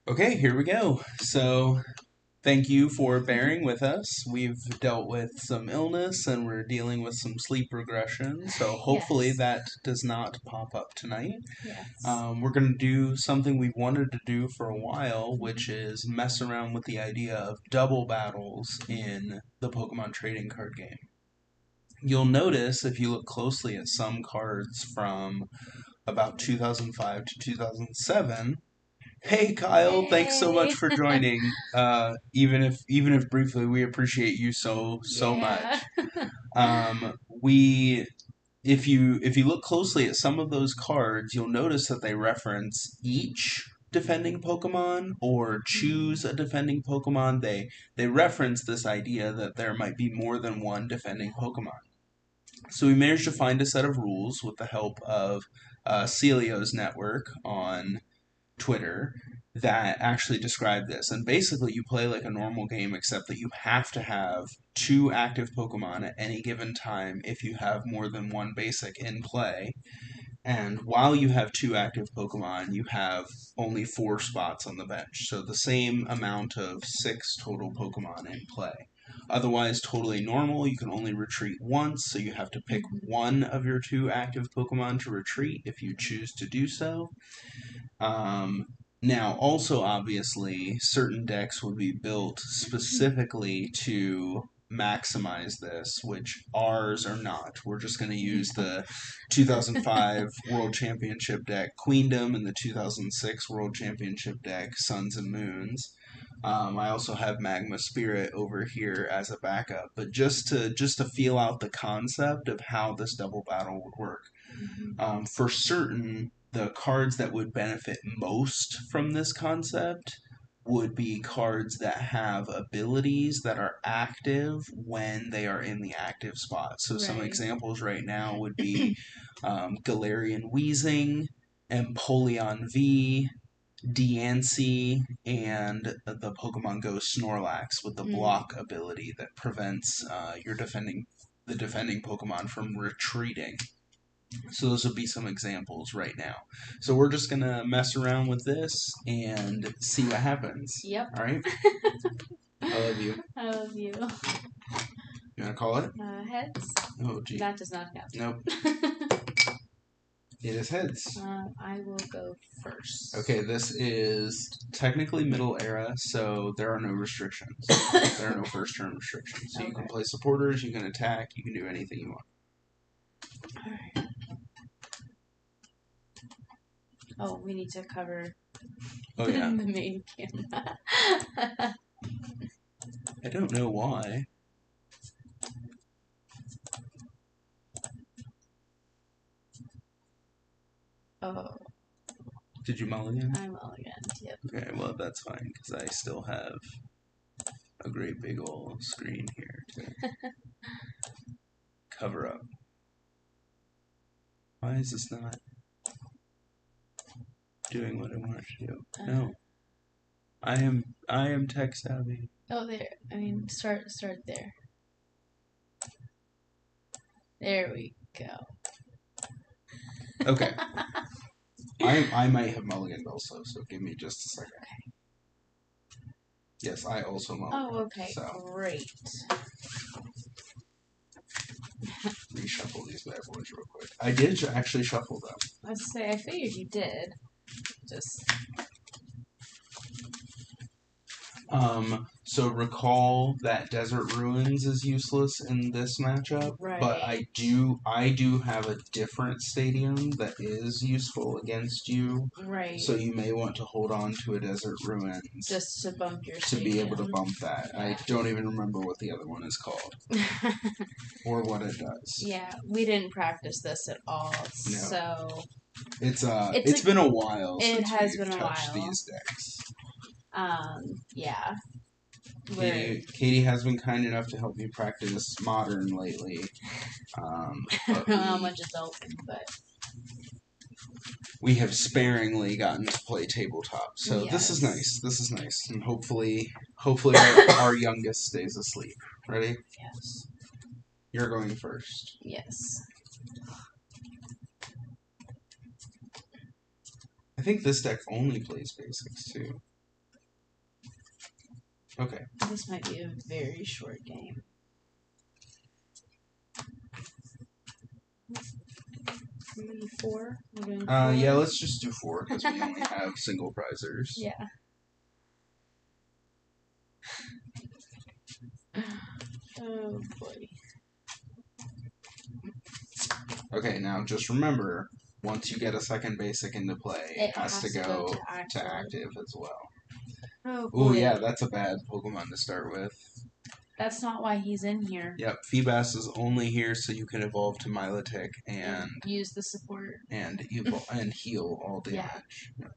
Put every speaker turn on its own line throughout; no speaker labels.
Okay, here we go. So, thank you for bearing with us. We've dealt with some illness and we're dealing with some sleep regression, so hopefully
Yes.
that does not pop up tonight.
Yes.
We're going to do something we've wanted to do for a while, which is mess around with the idea of double battles in the Pokemon trading card game. You'll notice if you look closely at some cards from about 2005 to 2007. Hey Kyle, thanks so much
Hey.
for joining. Even if briefly, we appreciate you so
Yeah.
much. We if you look closely at some of those cards, you'll notice that they reference each defending Pokemon or choose a defending Pokemon. They reference this idea that there might be more than one defending Pokemon. So we managed to find a set of rules with the help of Celio's network on Twitter that actually describe this. And basically, you play like a normal game, except that you have to have two active Pokemon at any given time if you have more than one basic in play. And while you have two active Pokemon, you have only 4 spots on the bench. So the same amount of 6 total Pokemon in play. Otherwise, totally normal, you can only retreat once, so you have to pick one of your 2 active Pokemon to retreat if you choose to do so. Now, also obviously, certain decks would be built specifically to maximize this, which ours are not. We're just going to use the 2005 World Championship deck Queendom and the 2006 World Championship deck Suns and Moons. I also have Magma Spirit over here as a backup, but just to feel out the concept of how this double battle would work. For certain, the cards that would benefit most from this concept would be cards that have abilities that are active when they are in the active spot. So some
Right.
examples right now would be Galarian Weezing, Empoleon V, Diancie, and the Pokemon Go Snorlax with the block ability that prevents the defending Pokemon from retreating. So those would be some examples right now. So we're just gonna mess around with this and see what happens.
Yep.
All right. I love you.
I love you.
You wanna call it?
Heads.
Oh gee.
That does not count.
Nope. It is heads.
I will go first.
Okay, this is technically middle era, so there are no restrictions. There are no first turn restrictions. So you can play supporters, you can attack, you can do anything you want.
Alright. Oh, we need to cover
Oh yeah.
the main camera.
I don't know why.
Oh.
Did you mulligan?
I mulliganed, yep.
Okay, well that's fine, because I still have a great big old screen here to cover up. Why is this not doing what I want it to do? No. I am tech savvy.
Oh, there. I mean, start there. There we go.
Okay. I might have mulliganed also, so give me just a second.
Okay.
Yes, I also mulliganed.
Oh, okay.
So.
Great.
Reshuffle these bad boys real quick. I did actually shuffle them.
I was gonna say, I figured you did. Just.
So recall that Desert Ruins is useless in this matchup,
Right.
but I do have a different stadium that is useful against you.
Right.
So you may want to hold on to a Desert Ruins
just to bump your
to
stadium.
be able to bump that. Yeah. I don't even remember what the other one is called or what it does.
Yeah, we didn't practice this at all. No. So
it's been a while since we've touched these decks.
Yeah.
Katie has been kind enough to help me practice Modern lately.
I don't know how much it's helping, but
we have sparingly gotten to play tabletop, so
yes.
This is nice. This is nice, and hopefully our youngest stays asleep. Ready?
Yes.
You're going first.
Yes.
I think this deck only plays basics too. Okay.
This might be a very short game. Maybe 4? We're doing 4?
Yeah, let's just do 4 because we only have single prizers.
Yeah. Oh boy.
Okay, now just remember, once you get a second basic into play, it has to go to active as well.
Oh boy.
Ooh, yeah, that's a bad Pokemon to start with.
That's not why he's in here.
Yep, Feebas is only here so you can evolve to Milotic
And use the support.
and heal all damage.
Yeah.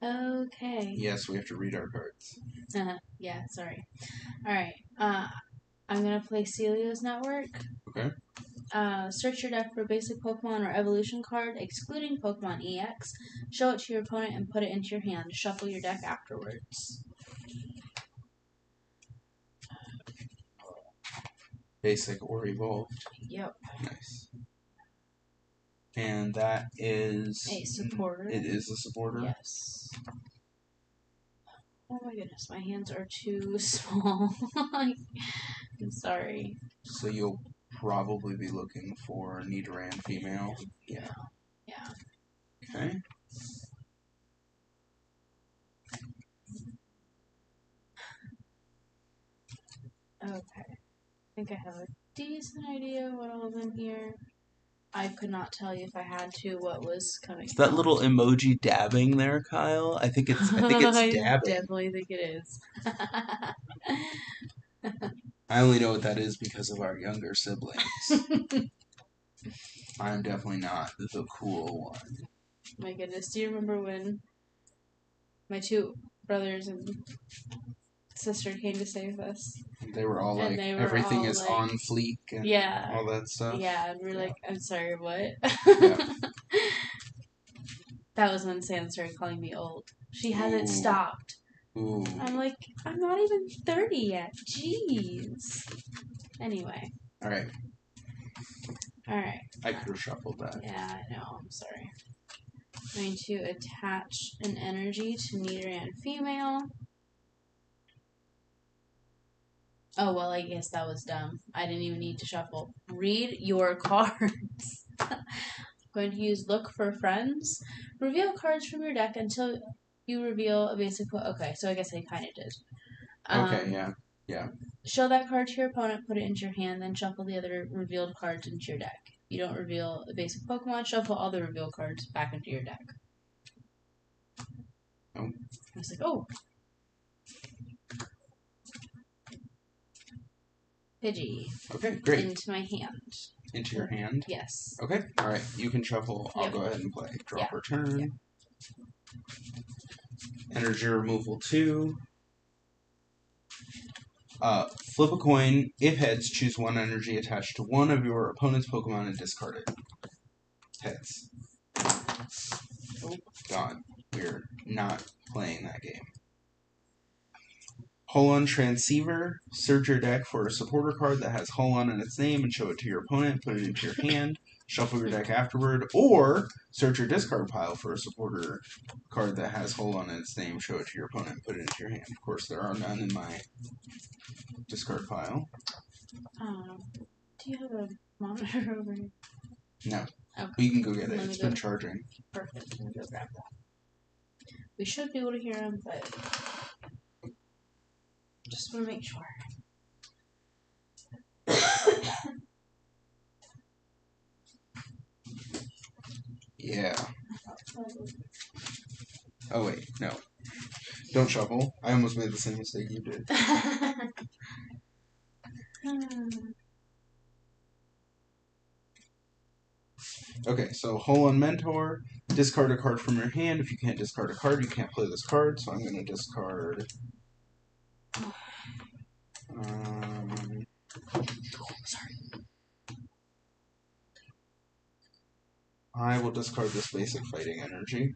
Okay.
Yes, we have to read our cards.
Yeah, sorry. Alright. I'm gonna play Celio's Network.
Okay.
Search your deck for a basic Pokemon or evolution card, excluding Pokemon EX. Show it to your opponent and put it into your hand. Shuffle your deck afterwards.
Basic or evolved.
Yep.
Nice. And that is
a supporter.
It is a supporter.
Yes. Oh my goodness, my hands are too small. I'm sorry.
So you'll probably be looking for Nidoran female. Yeah.
Yeah.
Okay.
Okay. I think I have a decent idea what all's in here. I could not tell you if I had to what was coming.
Is that little emoji dabbing there, Kyle? I think it's dabbing.
I definitely think it is.
I only know what that is because of our younger siblings. I'm definitely not the cool one.
My goodness, do you remember when my 2 brothers and sister came to save us?
They were all like, everything is like, on fleek and all that stuff.
Yeah, and we're like, I'm sorry, what?
Yeah.
That was when Sam started calling me old. She hasn't stopped.
Ooh.
I'm like, I'm not even 30 yet. Jeez. Anyway.
Alright.
I
could have shuffled that.
Yeah, I know. I'm sorry. I'm going to attach an energy to Nidoran female. Oh, well, I guess that was dumb. I didn't even need to shuffle. Read your cards. Going to use Look for Friends. Reveal cards from your deck until you reveal a basic... Okay, so I guess I kind of did.
Okay, yeah.
Show that card to your opponent, put it into your hand, then shuffle the other revealed cards into your deck. You don't reveal a basic Pokemon, shuffle all the revealed cards back into your deck.
Oh.
I was like, oh. Pidgey.
Okay, great.
Into my hand.
Into your hand?
Yes.
Okay, alright. You can shuffle. I'll go ahead and play. Draw per turn. Yep. Energy removal 2. Flip a coin. If heads, choose one energy attached to one of your opponent's Pokemon and discard it. Heads. Oh, gone. We're not playing that game. Holon Transceiver. Search your deck for a supporter card that has Holon in its name and show it to your opponent. Put it into your hand. Shuffle your deck afterward. Or search your discard pile for a supporter card that has Holon in its name. Show it to your opponent. Put it into your hand. Of course, there are none in my discard pile.
Do you have a monitor over here?
No.
Okay.
But you can go get it. It's been charging.
Perfect. I'm going to go grab that. We should be able to hear him, but just want to make sure.
Yeah. Oh, wait. No. Don't shuffle. I almost made the same mistake you did. Okay, so Holon Mentor. Discard a card from your hand. If you can't discard a card, you can't play this card. So I'm going to discard...
Sorry.
I will discard this basic fighting energy.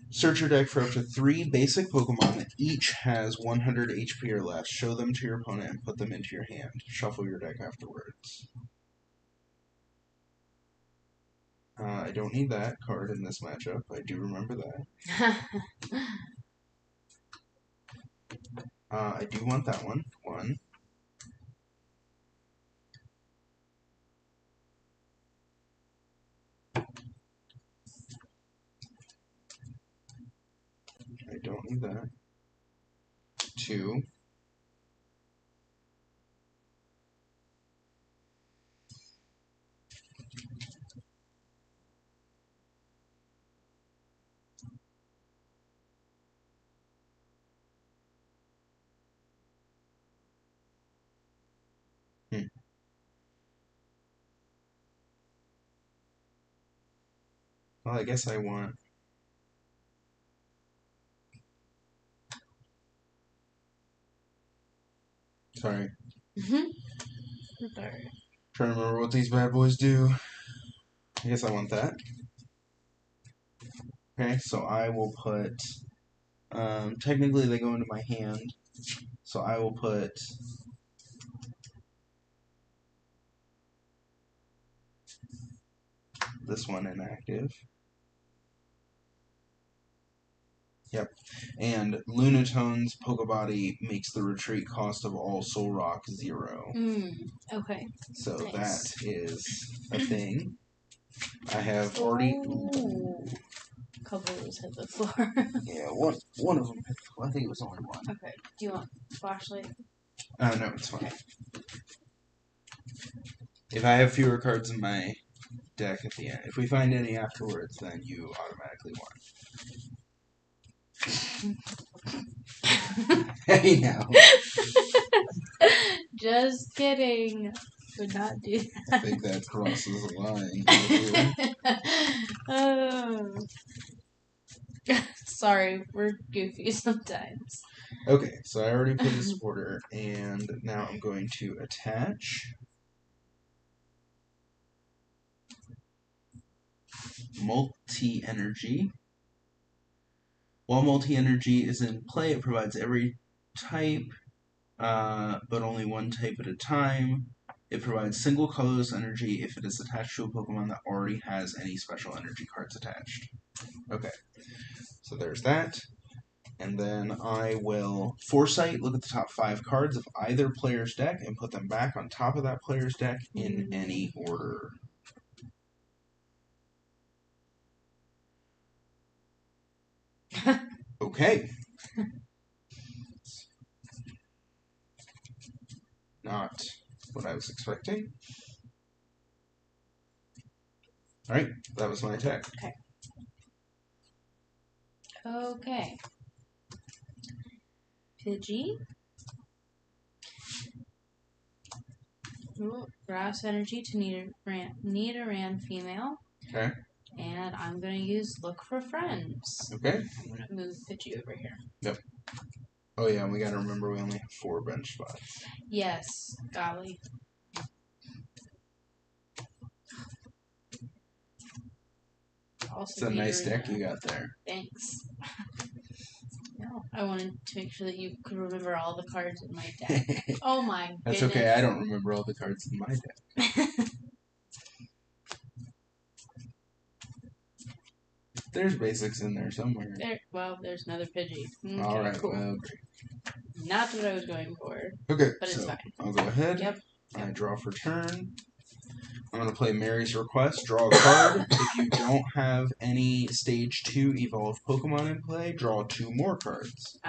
Search your deck for up to 3 basic Pokemon that each has 100 HP or less. Show them to your opponent and put them into your hand. Shuffle your deck afterwards. I don't need that card in this matchup. I do remember that. I do want that one. One. I don't need that. Two. Hmm. Well, I guess I want... Sorry.
Sorry.
Trying to remember what these bad boys do. I guess I want that. Okay, so I will put... technically they go into my hand. So I will put... this one inactive. Yep. And Lunatone's Pokebody makes the retreat cost of all Soul Rock 0.
Okay.
So
Nice.
that is a thing. I have already...
Ooh. A couple of those hit the floor.
Yeah, one of them hit the floor. I think it was only one.
Okay. Do you want a flashlight?
No, it's fine. If I have fewer cards in my deck at the end, if we find any afterwards, then you automatically won. Hey now.
Just kidding. Would not do that.
I think that crosses the line.
Oh. Sorry, we're goofy sometimes.
Okay, so I already put this order, and now I'm going to attach multi-energy. While multi-energy is in play, it provides every type, but only one type at a time. It provides single colorless energy if it is attached to a Pokemon that already has any special energy cards attached. Okay, so there's that. And then I will Foresight, look at the top 5 cards of either player's deck and put them back on top of that player's deck in any order. Okay. Not what I was expecting. Alright, that was my attack.
Okay. Okay. Pidgey. Grass energy to Nidoran female.
Okay.
And I'm going to use Look for Friends.
Okay.
I'm going to move Pidgey over here.
Yep. Oh yeah, and we gotta remember we only have 4 bench spots.
Yes, golly.
It's a nice deck you got there.
Thanks. No, I wanted to make sure that you could remember all the cards in my deck. Oh my goodness.
That's okay, I don't remember all the cards in my deck. There's basics in there somewhere.
There's another Pidgey. Okay,
Alright,
cool.
well, great.
Not what I was going for.
Okay,
but it's
so
fine.
I'll go ahead.
Yep.
I draw for turn. I'm going to play Mary's Request, draw a card. If you don't have any Stage 2 Evolved Pokemon in play, draw 2 more cards.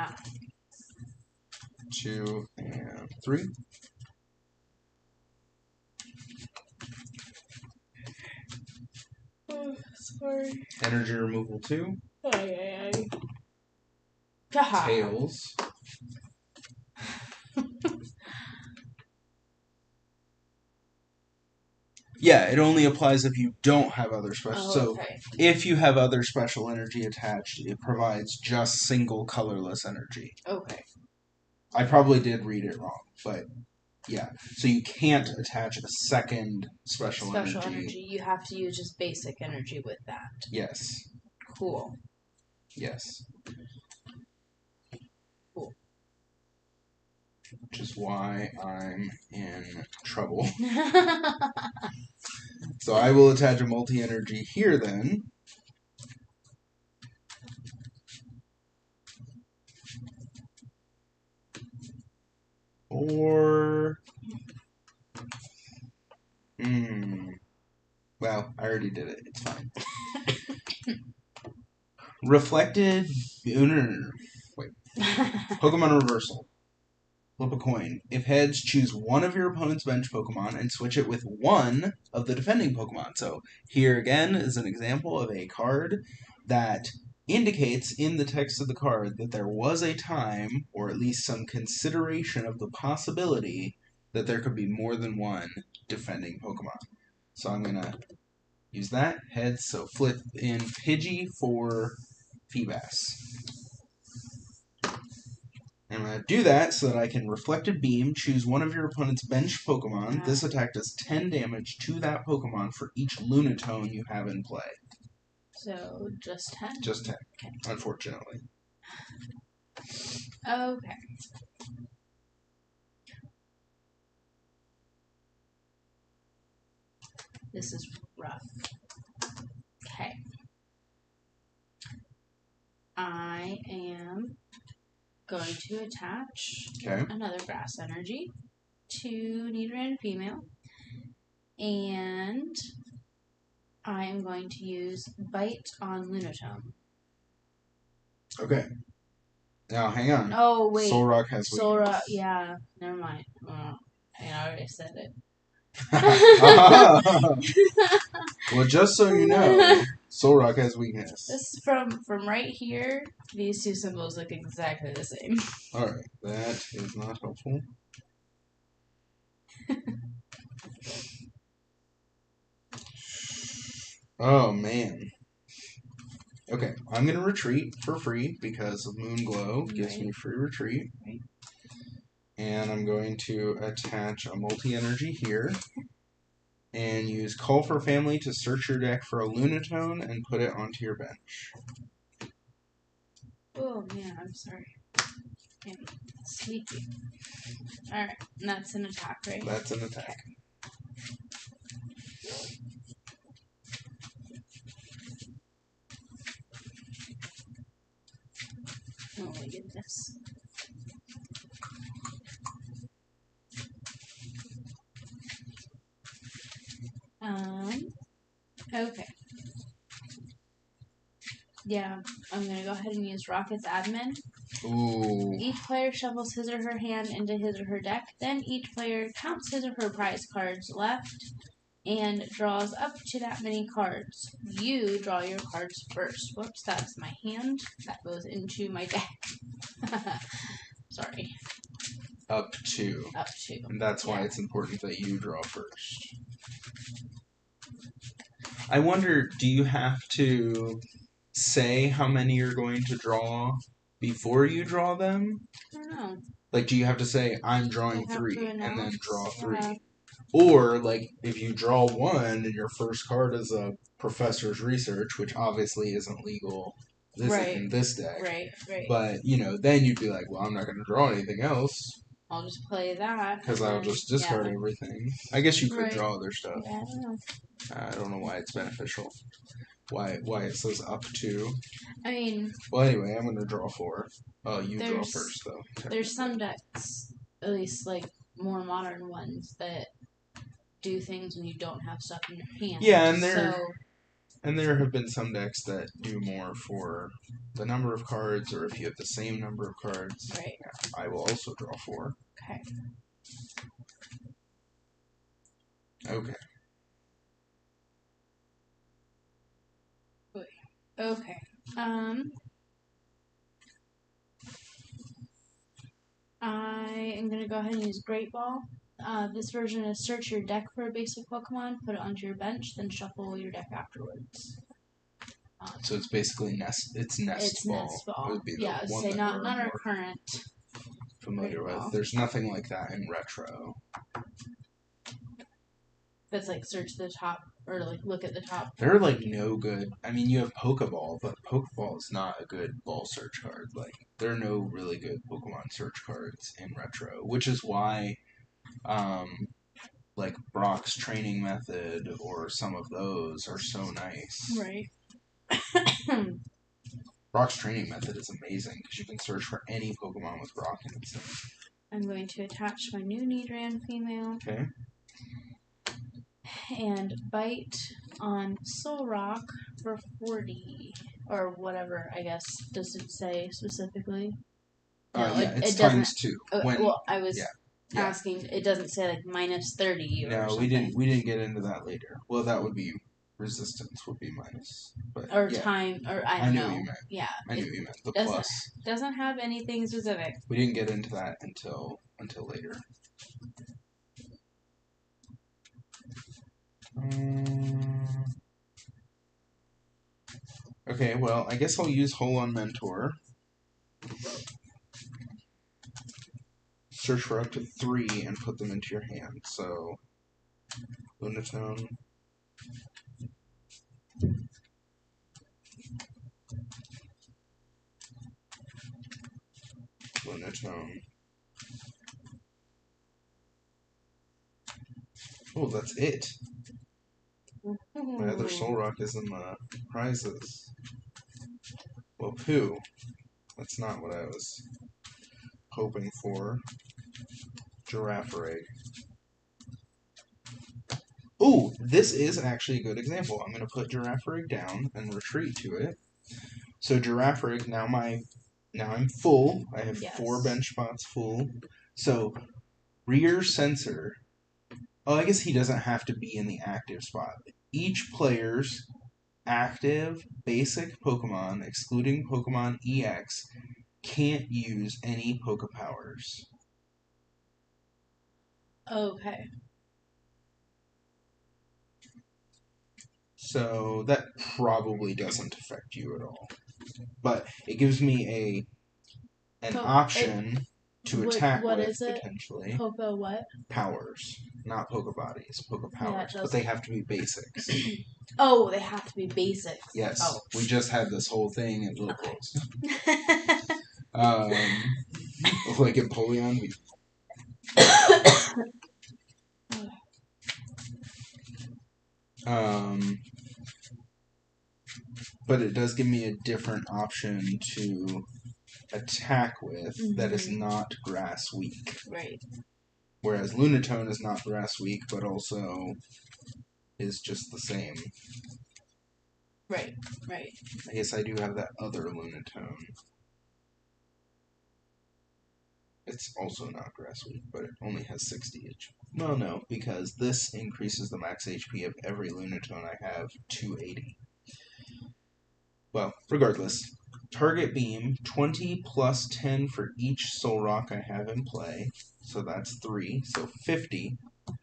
2 and 3.
Oh, sorry.
Energy removal 2. Tails. Yeah, it only applies if you don't have other special. So if you have other special energy attached, it provides just single colorless energy.
Okay.
I probably did read it wrong, but yeah. So you can't attach a second special energy.
You have to use just basic energy with that.
Yes.
Cool.
Yes.
Cool.
Which is why I'm in trouble. So I will attach a multi-energy here then. Or... Well, I already did it. It's fine. Reflected... Wait. Pokemon Reversal. Flip a coin. If heads, choose one of your opponent's bench Pokemon and switch it with one of the defending Pokemon. So here again is an example of a card that indicates in the text of the card that there was a time, or at least some consideration of the possibility, that there could be more than one defending Pokemon. So I'm going to use that. Heads, so flip in Pidgey for Feebas. I'm going to do that so that I can Reflected Beam, choose one of your opponent's bench Pokemon. This attack does 10 damage to that Pokemon for each Lunatone you have in play.
So, just 10?
Just 10,
okay.
Unfortunately.
Okay. This is rough. Okay. I am going to attach another grass energy to Nidoran female, and I am going to use Bite on Lunatone.
Okay. Now, hang on.
Oh, wait.
Solrock has weakness.
Yeah, never mind. I already said it.
Well, just so you know, Solrock has weakness.
This from right here, these two symbols look exactly the same.
Alright, that is not helpful. Oh, man. Okay, I'm going to retreat for free because of Moonglow gives me free retreat.
Right.
And I'm going to attach a multi-energy here. And use Call for Family to search your deck for a Lunatone and put it onto your bench.
Oh, man, I'm sorry. I'm sneaky. Alright, and that's an attack, right?
That's an attack.
Oh my goodness. Okay. Yeah, I'm gonna go ahead and use Rocket's Admin.
Ooh.
Each player shuffles his or her hand into his or her deck. Then each player counts his or her prize cards left and draws up to that many cards. You draw your cards first. Whoops, that's my hand. That goes into my deck. Sorry.
Up to.
Up to.
And that's why it's important that you draw first. I wonder, do you have to say how many you're going to draw before you draw them?
I don't know.
Like, do you have to say, I'm drawing 3, and then draw 3?
Yeah.
Or, like, if you draw 1 and your first card is a Professor's Research, which obviously isn't legal in this deck.
Right.
But, you know, then you'd be like, well, I'm not going to draw anything else.
I'll just play that.
Because I'll just discard everything. I guess you could draw other stuff.
Yeah, I don't know.
I don't know why it's beneficial. Why it says up to.
I mean...
Well, anyway, I'm going to draw 4. Oh, you draw first, though.
There's some decks, at least, like, more modern ones, that do things when you don't have stuff in your hand.
Yeah, and there have been some decks that do more for the number of cards, or if you have the same number of cards.
Right.
Yeah, I will also draw 4.
Okay.
Okay.
Okay. I am going to go ahead and use Great Ball. This version is search your deck for a basic Pokemon, put it onto your bench, then shuffle your deck afterwards.
So it's basically Nest Ball.
Nest Ball.
It would be
the one that not our current
familiar with. There's nothing like that in Retro.
That's like search the top, or like look at the top.
There are like no good. I mean, you have Pokeball, but Pokeball is not a good ball search card. Like, there are no really good Pokemon search cards in Retro, which is why, like Brock's training method or some of those are so nice.
Right.
Brock's training method is amazing because you can search for any Pokemon with Brock in its name.
I'm going to attach my new Nidran female.
Okay.
And bite on Soul Rock for 40. Or whatever, I guess. Does it say specifically? No,
yeah, it's
it doesn't.
times 2.
Well, I was
yeah.
asking. It doesn't say like minus 30 or
No,
something.
we didn't get into that later. Well, that would be resistance would be minus, but
or
yeah,
time, or I don't
knew
know.
what you meant.
Yeah,
I knew what you meant. The
doesn't
plus.
doesn't have anything specific.
We didn't get into that until later. Okay, well, I guess I'll use Hole on Mentor. Search for up to 3 and put them into your hand. So, Lunatone. Lunatone. Oh, that's it. My other Soul Rock is in the prizes. Well, poo. That's not what I was hoping for. Giraffe. Ooh, this is actually a good example. I'm going to put Giraffe down and retreat to it. So Giraffe, now I'm full. I have 4 bench spots full. So rear sensor. Oh, I guess he doesn't have to be in the active spot. Each player's active basic Pokemon, excluding Pokemon EX, can't use any Poke Powers.
Okay.
So that probably doesn't affect you at all. But it gives me an option to attack
what
with,
is it?
potentially.
Poke what?
Powers. Not Poke Bodies, Poke Powers.
Yeah,
but they have to be basics.
Oh, they have to be basics.
Yes.
Oh.
We just had this whole thing at locals. Like Empoleon, but it does give me a different option to attack with that is not grass weak.
Right.
Whereas Lunatone is not grass weak, but also is just the same.
Right.
I guess I do have that other Lunatone. It's also not grass weak, but it only has 60 HP. Well, no, because this increases the max HP of every Lunatone I have to 80. Well, regardless. Target Beam, 20 plus 10 for each Soul Rock I have in play. So that's 3. So 50.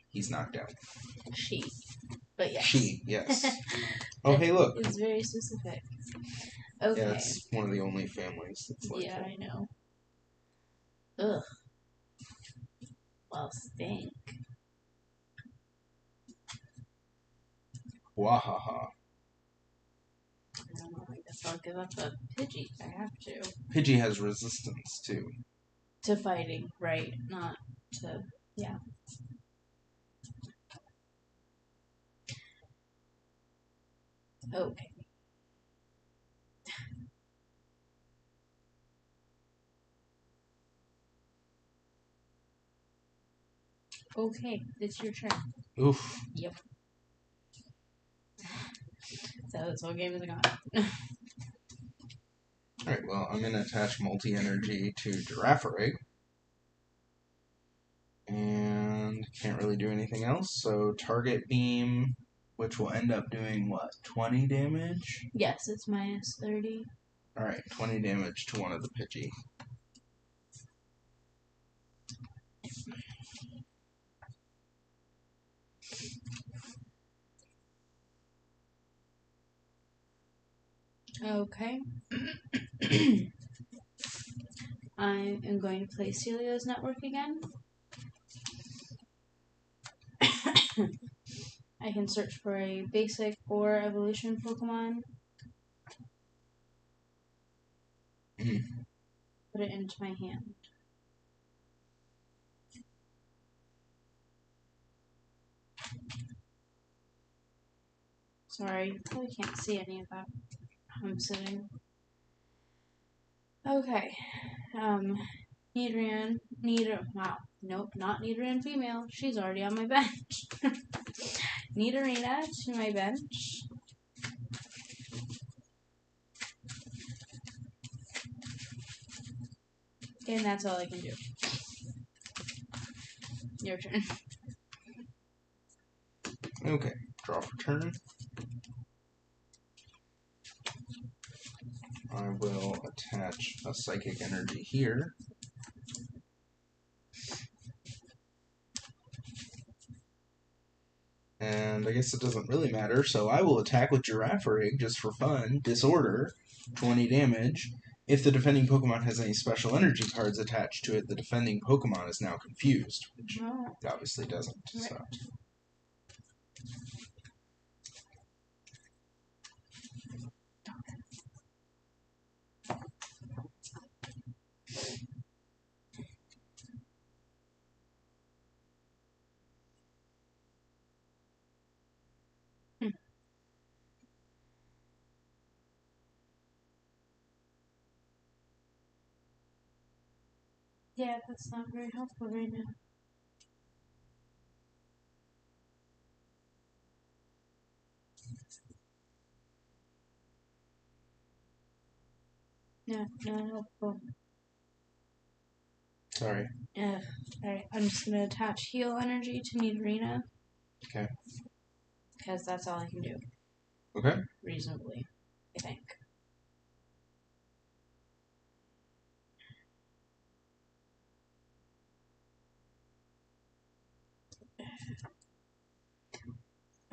He's knocked out.
She. But yes.
She, yes. Oh, hey, look.
It's very specific. Okay.
Yeah, it's one of the only families that's like
yeah,
that.
I know. Ugh. Well, stink.
Wahaha.
I don't know. I guess I'll give up a Pidgey. I have to.
Pidgey has resistance, too.
To fighting, right. Not to... Yeah. Okay. Okay, it's your turn.
Oof.
Yep. So this whole game is gone.
Alright, well, I'm going to attach multi-energy to Giraffe. And can't really do anything else, so Target Beam, which will end up doing, what, 20 damage?
Yes, it's minus 30.
Alright, 20 damage to one of the Pidgey.
Okay. I am going to play Celio's Network again. I can search for a basic or evolution Pokemon. Put it into my hand. Sorry, you probably can't see any of that. I'm sitting. Okay. Wow. Nope, not Nidoran female. She's already on my bench. Nidorina to my bench. And that's all I can do. Your turn.
Okay, draw for turn. I will attach a psychic energy here. And I guess it doesn't really matter, so I will attack with Girafarig just for fun. Disorder, 20 damage. If the defending Pokemon has any special energy cards attached to it, the defending Pokemon is now confused, which it obviously doesn't.
Right.
So.
Yeah, that's not very helpful right now. Yeah, not helpful.
Sorry.
Alright, I'm just gonna attach heal energy to Nidorina.
Okay.
Because that's all I can do.
Okay.
Reasonably, I think.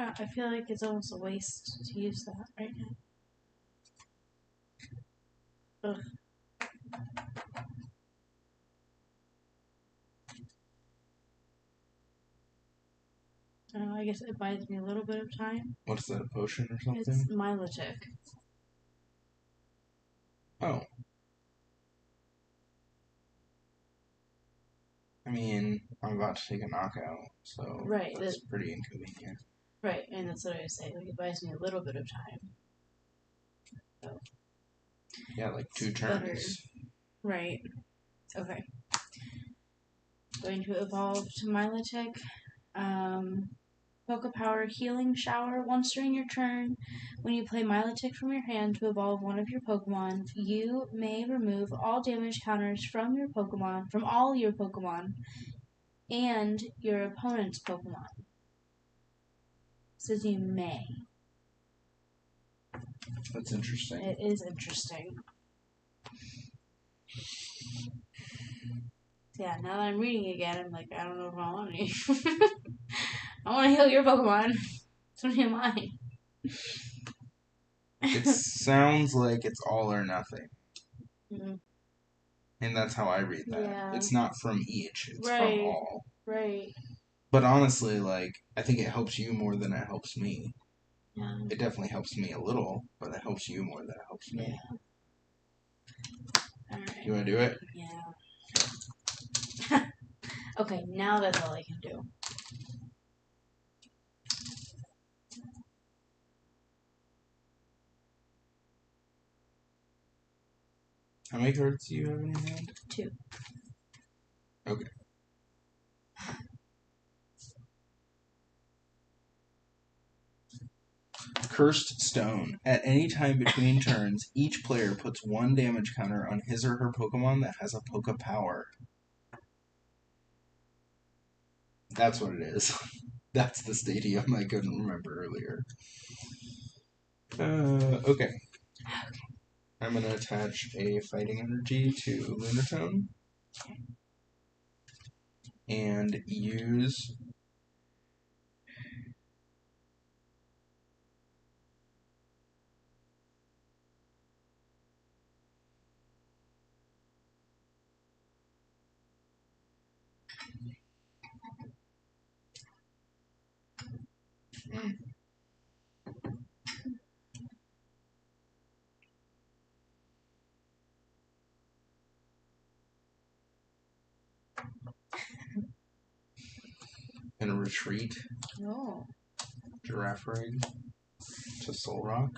I feel like it's almost a waste to use that right now. Ugh. I guess it buys me a little bit of time.
What is that, a potion or something?
It's Milotic.
Oh. I mean, I'm about to take a knockout, so
right,
that's pretty inconvenient.
Right, and that's what I was saying. Like, it buys me a little bit of time. So.
Yeah, like 2 turns. Better.
Right. Okay. Going to evolve to Milotic. Poke Power Healing Shower. Once during your turn, when you play Milotic from your hand to evolve one of your Pokemon, you may remove all damage counters from all your Pokemon, and your opponent's Pokemon. It says you may.
That's interesting.
It is interesting. Yeah, now that I'm reading again, I'm like, I don't know if I want to. I want to heal your Pokemon. So do mine.
It sounds like it's all or nothing.
Mm-hmm.
And that's how I read that.
Yeah.
It's not from each, it's
right.
from all.
Right.
But honestly, like, I think it helps you more than it helps me.
Yeah.
It definitely helps me a little, but it helps you more than it helps me.
Yeah. All right.
You want to do it?
Yeah. Okay, now that's all I can do.
How many cards do you have in your hand?
2.
Okay. Cursed Stone. At any time between turns, each player puts 1 damage counter on his or her Pokemon that has a Poke Power. That's what it is. That's the stadium I couldn't remember earlier. Okay. I'm going to attach a Fighting Energy to Lunatone. And use... and a retreat.
Oh.
Girafarig to Soul Rock.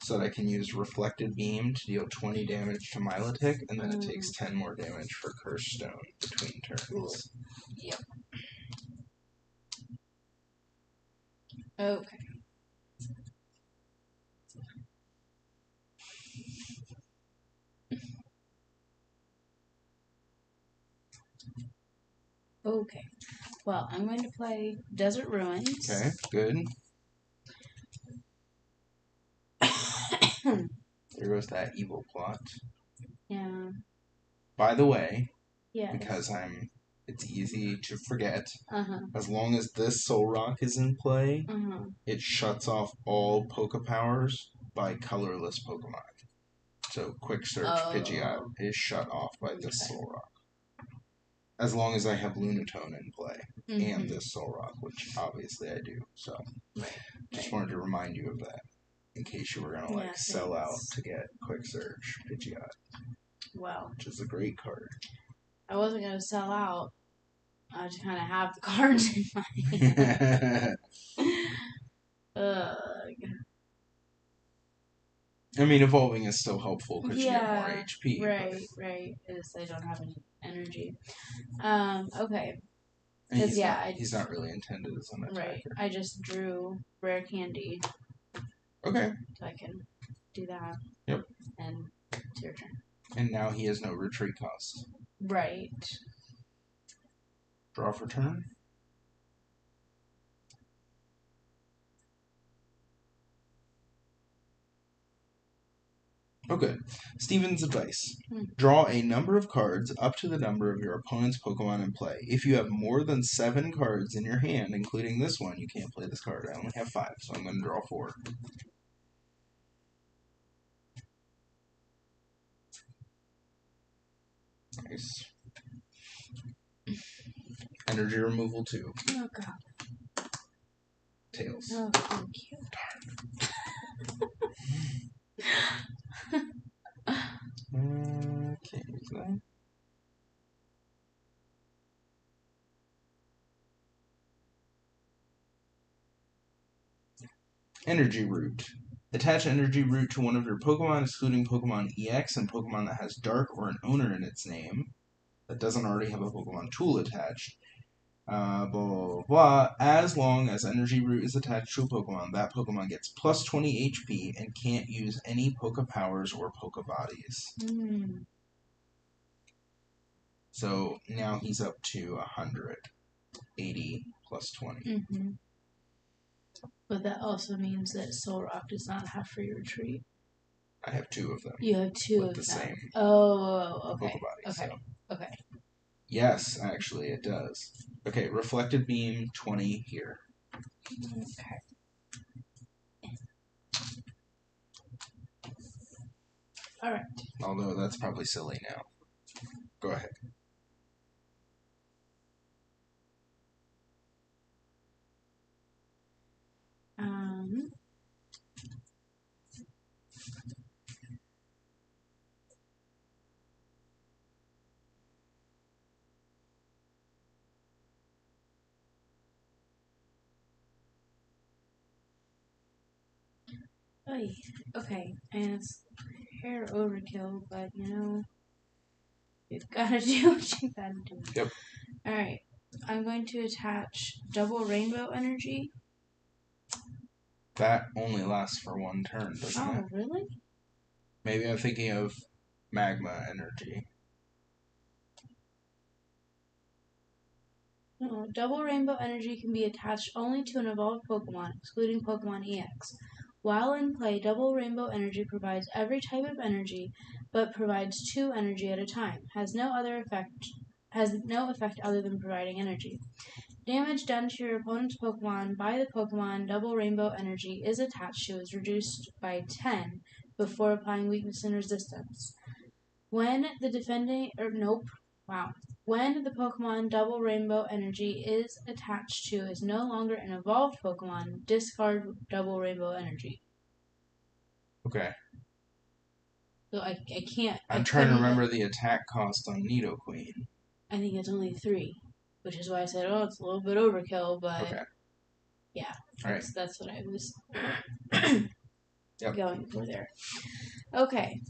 so that I can use Reflected Beam to deal 20 damage to Milotic, and then it takes 10 more damage for Cursed Stone between turns.
Yep. Okay. Okay. Well, I'm going to play Desert Ruins.
Okay, good. There goes that evil plot.
Yeah.
By the way,
Yes.
because it's easy to forget,
Uh-huh.
as long as this Soul Rock is in play,
Uh-huh.
it shuts off all Poke Powers by colorless Pokemon. So Quick Search Pidgeot is shut off by this Soul Rock. As long as I have Lunatone in play and this Soul Rock, which obviously I do. So just wanted to remind you of that in case you were going to sell out to get Quick Search Pidgeot.
Well,
which is a great card.
I wasn't going to sell out. I just kind of have the cards in my hand.
I mean, evolving is still helpful because you get more HP.
Right. I don't have any energy. Okay.
Because he's not really intended as an attacker.
Right. I just drew Rare Candy.
Okay.
So I can do that.
Yep.
And it's your turn.
And now he has no retreat cost.
Right.
Draw for turn. Okay. Steven's advice. Draw a number of cards up to the number of your opponent's Pokemon in play. If you have more than 7 cards in your hand, including this one, you can't play this card. I only have 5, so I'm going to draw 4. Nice. Energy removal 2.
Oh, God.
Tails.
Oh, thank you.
Okay, so. Energy Root. Attach Energy Root to one of your Pokemon, excluding Pokemon EX and Pokemon that has Dark or an owner in its name that doesn't already have a Pokemon tool attached. Blah, blah, blah. As long as Energy Root is attached to a Pokemon, that Pokemon gets plus 20 HP and can't use any Poke Powers or Poke Bodies. So now he's up to 100. 80 plus 20.
But that also means that Soul Rock does not have free retreat.
I have 2 of them.
You have 2
with
of
the
them.
same
Okay.
Pokebody.
Okay.
So.
Okay.
Yes, actually, it does. Okay, Reflected Beam 20 here.
Okay. Alright.
Although that's probably silly now. Go ahead.
Okay, and it's hair overkill, but you've got to do what you gotta do.
Yep.
Alright, I'm going to attach Double Rainbow Energy.
That only lasts for 1 turn, doesn't it?
Oh, really?
Maybe I'm thinking of Magma Energy.
No, Double Rainbow Energy can be attached only to an evolved Pokemon, excluding Pokemon EX. While in play, Double Rainbow Energy provides every type of energy, but provides 2 energy at a time. Has no effect other than providing energy. Damage done to your opponent's Pokemon by the Pokemon Double Rainbow Energy is attached to is reduced by 10 before applying weakness and resistance. When the Pokemon Double Rainbow Energy is attached to is no longer an evolved Pokemon, discard Double Rainbow Energy.
Okay.
So I can't...
I'm trying to remember the attack cost on Nidoqueen.
I think it's only 3, which is why I said, it's a little bit overkill, but...
Okay.
Yeah,
Alright.
that's what I was... going for there. Okay.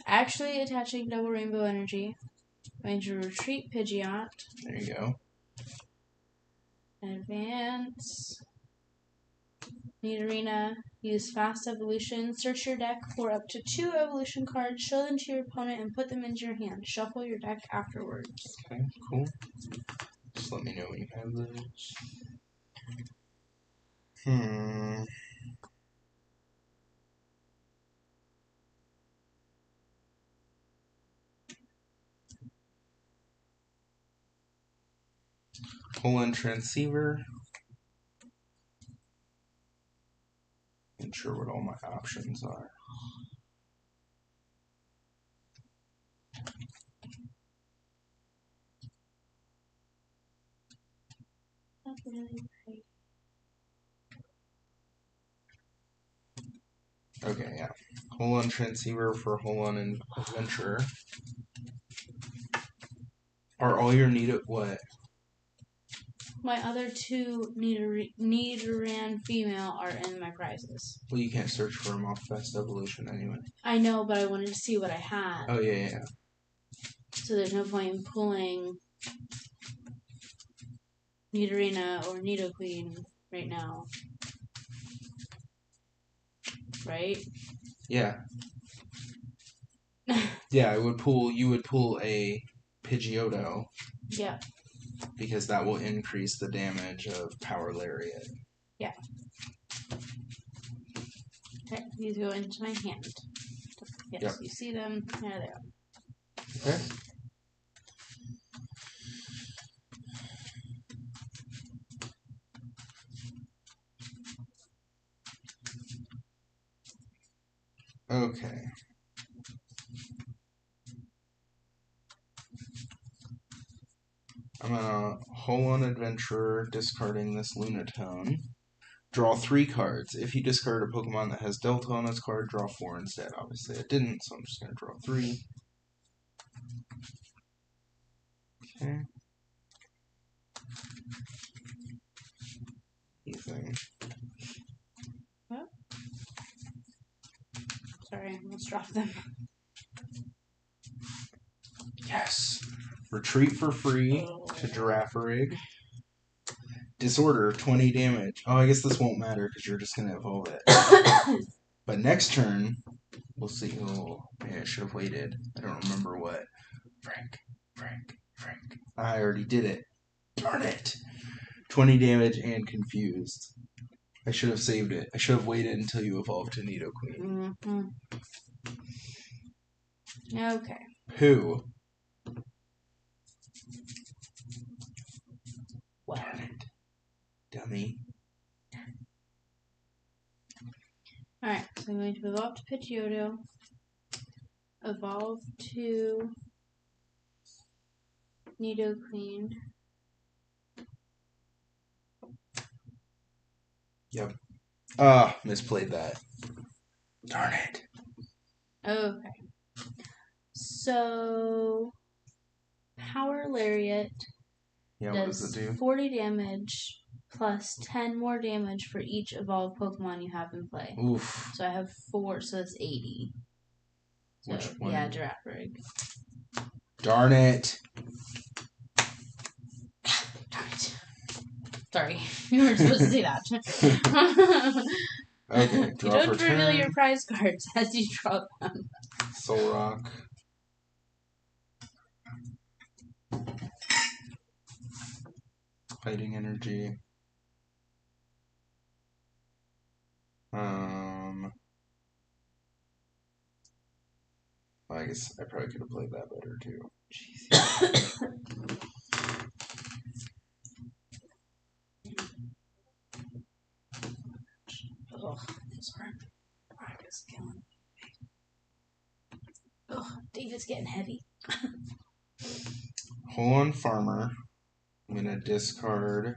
Actually attaching double rainbow energy. Going to retreat Pidgeot.
There you go.
Advance. Nidorina. Use fast evolution. Search your deck for up to 2 evolution cards. Show them to your opponent and put them into your hand. Shuffle your deck afterwards.
Okay, cool. Just let me know when you have those. Pull-in transceiver. Not sure what all my options are.
Not really great.
Okay, yeah. Hold-on transceiver for hold-on adventurer. Are all your needed what?
My other 2 Nidoran female are in my prizes.
Well, you can't search for them off Fast Evolution anyway.
I know, but I wanted to see what I had.
Oh, yeah.
So there's no point in pulling Nidorina or Nidoqueen right now. Right?
Yeah. Yeah, you would pull a Pidgeotto.
Yeah.
Because that will increase the damage of Power Lariat.
Yeah. Okay, these go into my hand. Yes, yep. You see them? There they are.
Okay. Okay. I'm gonna Hold on Adventurer, discarding this Lunatone. Draw 3 cards. If you discard a Pokemon that has Delta on its card, draw 4 instead. Obviously, it didn't, so I'm just gonna draw 3. Okay. Anything.
What? Sorry, let's drop them.
Yes. Retreat for free to Girafarig. Disorder, 20 damage. Oh, I guess this won't matter because you're just going to evolve it. But next turn, we'll see. Oh, yeah, I should have waited. I don't remember what. Frank. I already did it. Darn it. 20 damage and confused. I should have saved it. I should have waited until you evolved to Nidoqueen.
Mm-hmm. Okay.
Who?
What?
Darn it. Dummy.
Alright, so I'm going to evolve to Pidgeotto. Evolve to Nidoqueen.
Yep. Misplayed that. Darn it.
Okay. So, Power Lariat does 40 damage plus 10 more damage for each evolved Pokemon you have in play.
Oof.
So I have 4, so that's 80. So,
which one?
Yeah, Girafarig.
Darn it.
Darn it. Sorry, you weren't supposed to say that.
Okay,
you don't reveal your prize cards as you draw them.
Soul Rock. Fighting Energy. Well, I guess I probably could have played that better too. Jeez.
Ugh, this rock is killing me. Ugh, David's getting heavy.
Hold on, Farmer. I'm gonna discard.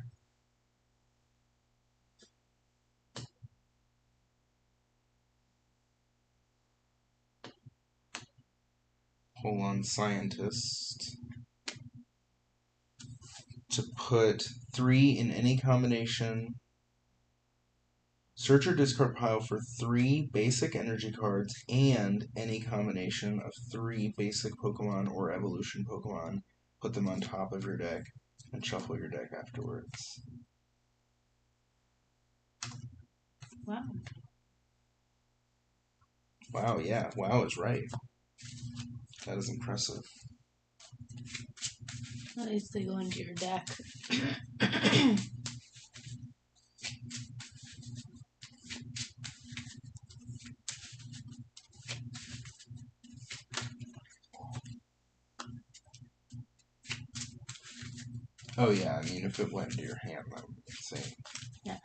Hold on, Scientist. To put 3 in any combination Search your discard pile for 3 basic energy cards and any combination of 3 basic Pokemon or evolution Pokemon. Put them on top of your deck and shuffle your deck afterwards.
Wow.
Wow, yeah. Wow is right. That is impressive.
At least they go into your deck.
Oh yeah, I mean if it went into your hand, that would be insane.
Yeah.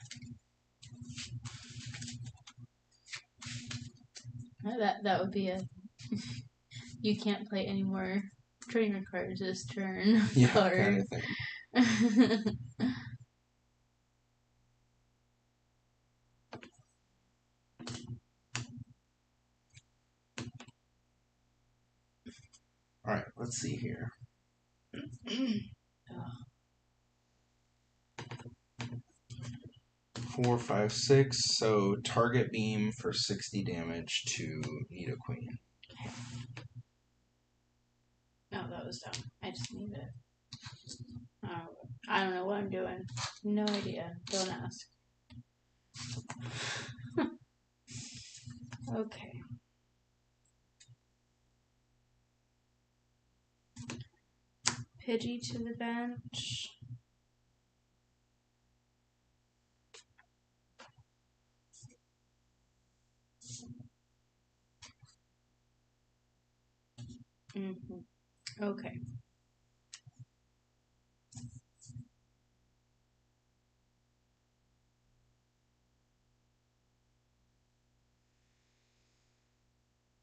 That would be a you can't play any more trainer cards this turn.
Yeah,
card.
kind of thing. Alright, let's see here. 4, 5, 6. So target beam for 60 damage to Nidoqueen.
Oh, that was dumb. I just need it. Oh, I don't know what I'm doing. No idea. Don't ask. Okay. Pidgey to the bench. Okay.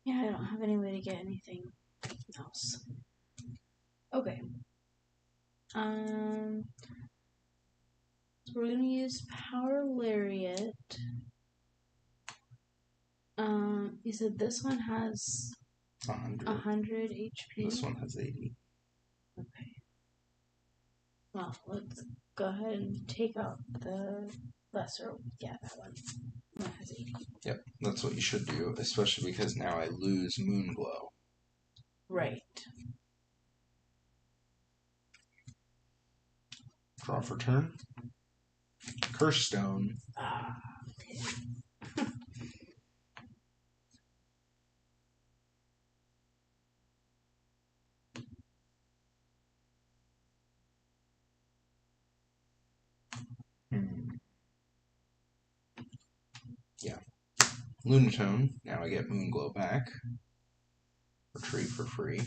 Yeah, I don't have any way to get anything else. Okay. So we're gonna use Power Lariat. You said this one has 100 HP.
This one has 80.
Okay. Well, let's go ahead and take out the lesser. Yeah, that one. That has 80.
Yep, that's what you should do, especially because now I lose Moonglow.
Right.
Draw for turn. Curse Stone.
Ah.
Yeah. Lunatone. Now I get Moonglow back. Retrieve for free.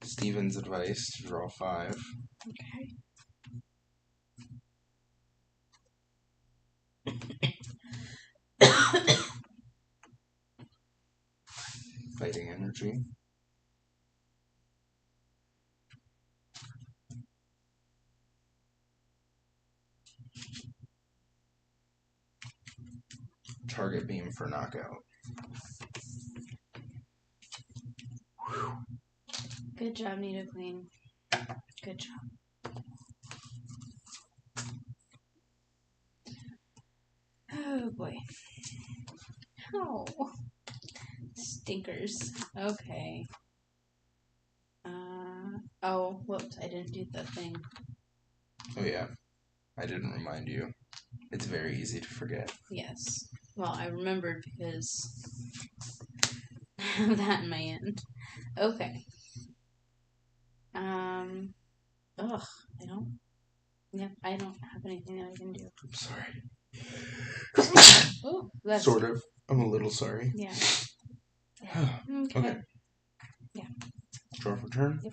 Steven's advice to draw 5.
Okay.
Fighting energy. Target beam for knockout.
Good job, Nidoqueen. Good job. Oh boy. Oh. Stinkers. Okay. Oh, whoops, I didn't do the thing.
Oh yeah, I didn't remind you. It's very easy to forget.
Yes. Well, I remembered because I have that in my end. Okay. Ugh, I don't. Yep, I don't have anything that I can do.
I'm sorry.
Oh, that's
Sort of. I'm a little sorry.
Yeah.
Okay.
Yeah.
Draw for turn.
Yep.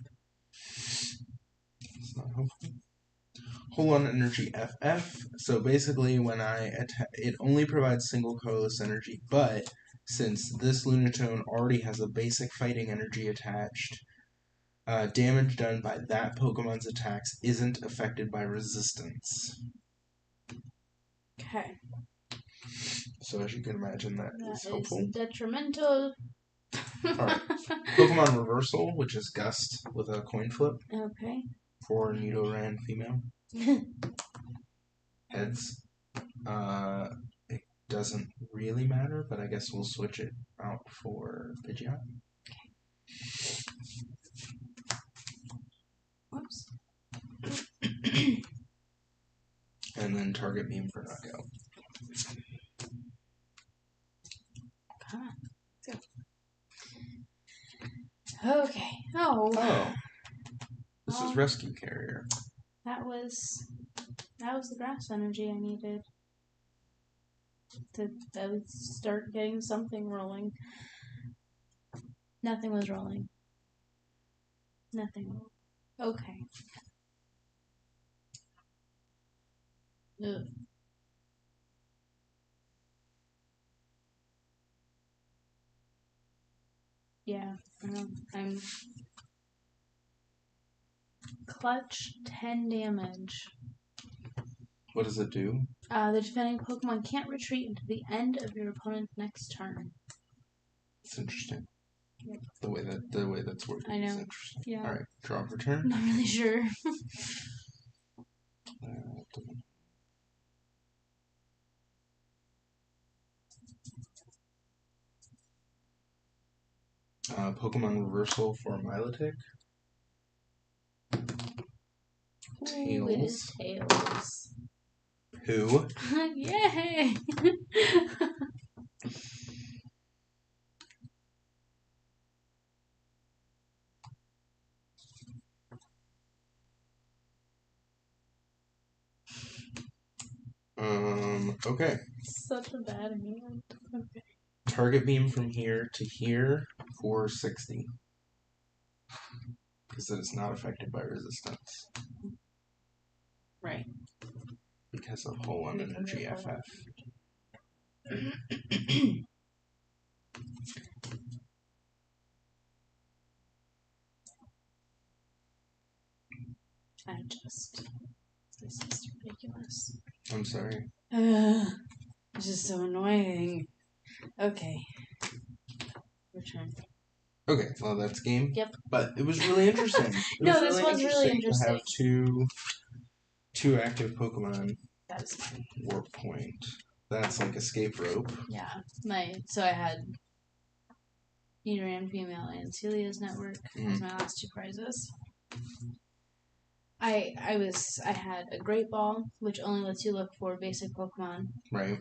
It's not helpful. Hold on energy FF. So basically, when I attack, it only provides single colorless energy, but since this Lunatone already has a basic fighting energy attached, damage done by that Pokemon's attacks isn't affected by resistance.
Okay.
So as you can imagine, that is helpful.
Is detrimental.
Alright. Pokemon Reversal, which is Gust with a coin flip
Okay.
for Nidoran female. Heads. It doesn't really matter, but I guess we'll switch it out for Pidgeot.
Whoops.
And then Target Beam for Knockout.
Come on. Go. Okay. Oh.
This is Rescue Carrier.
That was the grass energy I needed to at least start getting something rolling. Nothing was rolling. Nothing rolled. Okay. Ugh. Yeah, I'm clutch 10 damage.
What does it do?
The defending Pokemon can't retreat until the end of your opponent's next turn.
It's interesting.
Yep.
The way that's working
I know.
is interesting.
Yeah.
Alright, draw for turn.
I'm not really sure.
Pokemon Reversal for Milotic.
Ooh, it is Tails.
Who?
Yay!
Okay.
Such a bad hand. Okay.
Target Beam from here to here for 60. Because it is not affected by resistance.
Right.
Because of Whole One Energy FF.
This is ridiculous.
I'm sorry.
This is so annoying. Okay. Return.
Okay, well that's game.
Yep.
But it was really interesting.
This was really interesting.
To have two active Pokemon.
That is fine.
Warp Point. That's like Escape Rope.
Yeah. So I had Nidoran female and Celia's network as my last two prizes. I had a Great Ball, which only lets you look for basic Pokemon.
Right.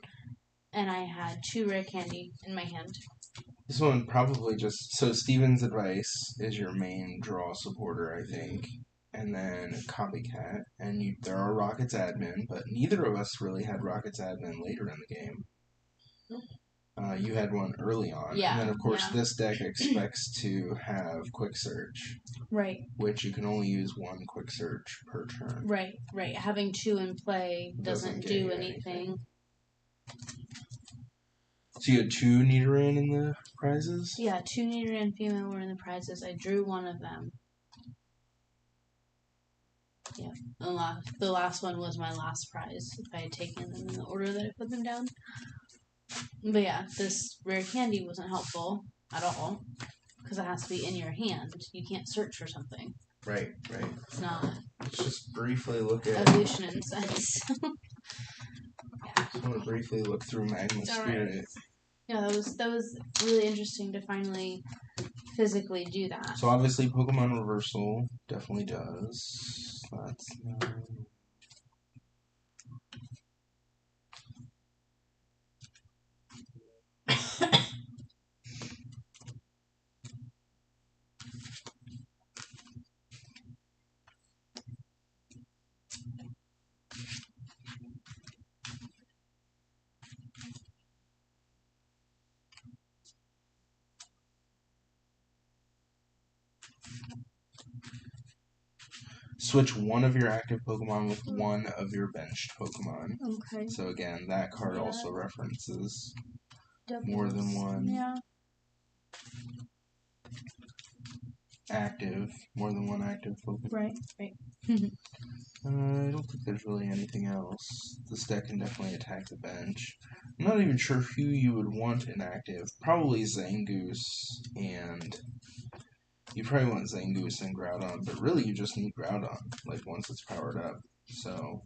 And I had 2 rare candy in my hand.
This one probably just... So Steven's Advice is your main draw supporter, I think. And then Copycat. And there are Rocket's Admin, but neither of us really had Rocket's Admin later in the game. You had one early on.
Yeah.
And then, of course, this deck expects to have Quick Search.
Right.
Which you can only use 1 Quick Search per turn.
Right. Having 2 in play doesn't do anything.
So you had 2 Nidoran in the prizes?
Yeah, 2 Nidoran female were in the prizes. I drew one of them. Yeah. The last one was my last prize, if I had taken them in the order that I put them down. But yeah, this rare candy wasn't helpful at all. Because it has to be in your hand. You can't search for something.
Right.
It's not.
Let's just briefly look at...
Evolution in sense.
I just want to briefly look through Magma Spirit.
Right. Yeah, that was really interesting to finally physically do that.
So obviously Pokemon Reversal definitely does. That's switch one of your active Pokemon with one of your benched Pokemon.
Okay.
So again, that card also references more than one.
Yeah.
more than one active Pokemon.
Right.
I don't think there's really anything else. This deck can definitely attack the bench. I'm not even sure who you would want inactive. Probably Zangoose, and you probably want Zangoose and Groudon, but really you just need Groudon, like, once it's powered up. So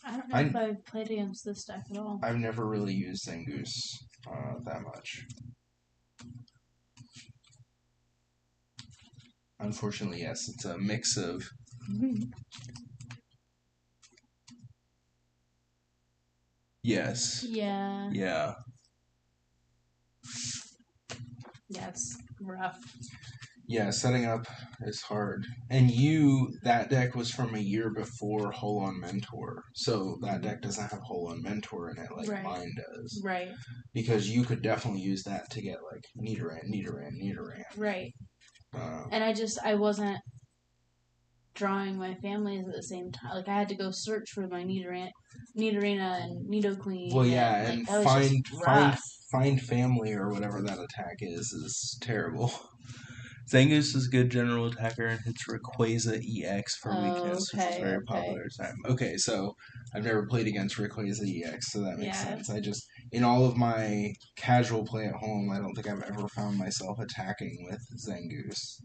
I don't know if I've played against this deck at all.
I've never really used Zangoose that much. Unfortunately, yes, it's a mix of... Yes.
Yeah.
Yeah.
Yeah, it's rough.
Yeah, setting up is hard. And that deck was from a year before Hull on Mentor. So that deck doesn't have Hull on Mentor in it like mine does.
Right.
Because you could definitely use that to get, like, Nidoran.
Right. And I wasn't drawing my families at the same time. Like, I had to go search for my Nidorina and Nidoqueen.
Well, yeah,
and
find family or whatever that attack is terrible. Zangoose is a good general attacker and hits Rayquaza EX for weakness, which is very popular at the time. Okay, so I've never played against Rayquaza EX, so that makes sense. I just, in all of my casual play at home, I don't think I've ever found myself attacking with Zangoose.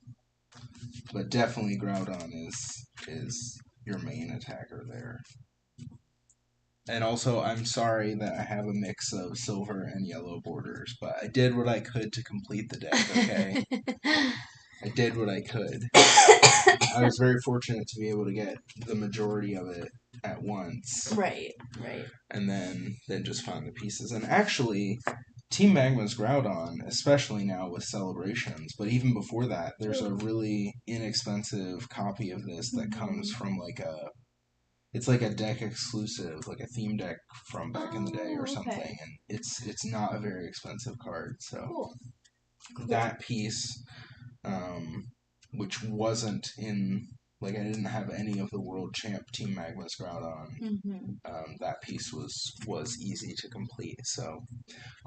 But definitely Groudon is your main attacker there. And also, I'm sorry that I have a mix of silver and yellow borders, but I did what I could to complete the deck, okay? I did what I could. I was very fortunate to be able to get the majority of it at once.
Right.
And then just find the pieces. And actually, Team Magma's Groudon, especially now with Celebrations, but even before that, there's a really inexpensive copy of this that comes from it's like a deck exclusive, like a theme deck from back in the day or something, and it's not a very expensive card. So
cool.
That piece, which wasn't in, like, I didn't have any of the World Champ Team Magma's Groudon. That piece was easy to complete. So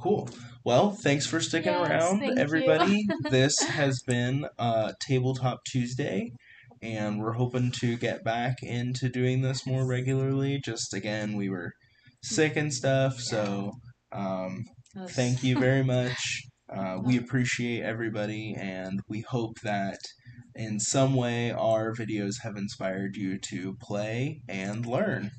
cool. Well, thanks for sticking around, everybody. This has been Tabletop Tuesday. And we're hoping to get back into doing this more regularly. Just, again, we were sick and stuff, so thank you very much. We appreciate everybody, and we hope that in some way our videos have inspired you to play and learn.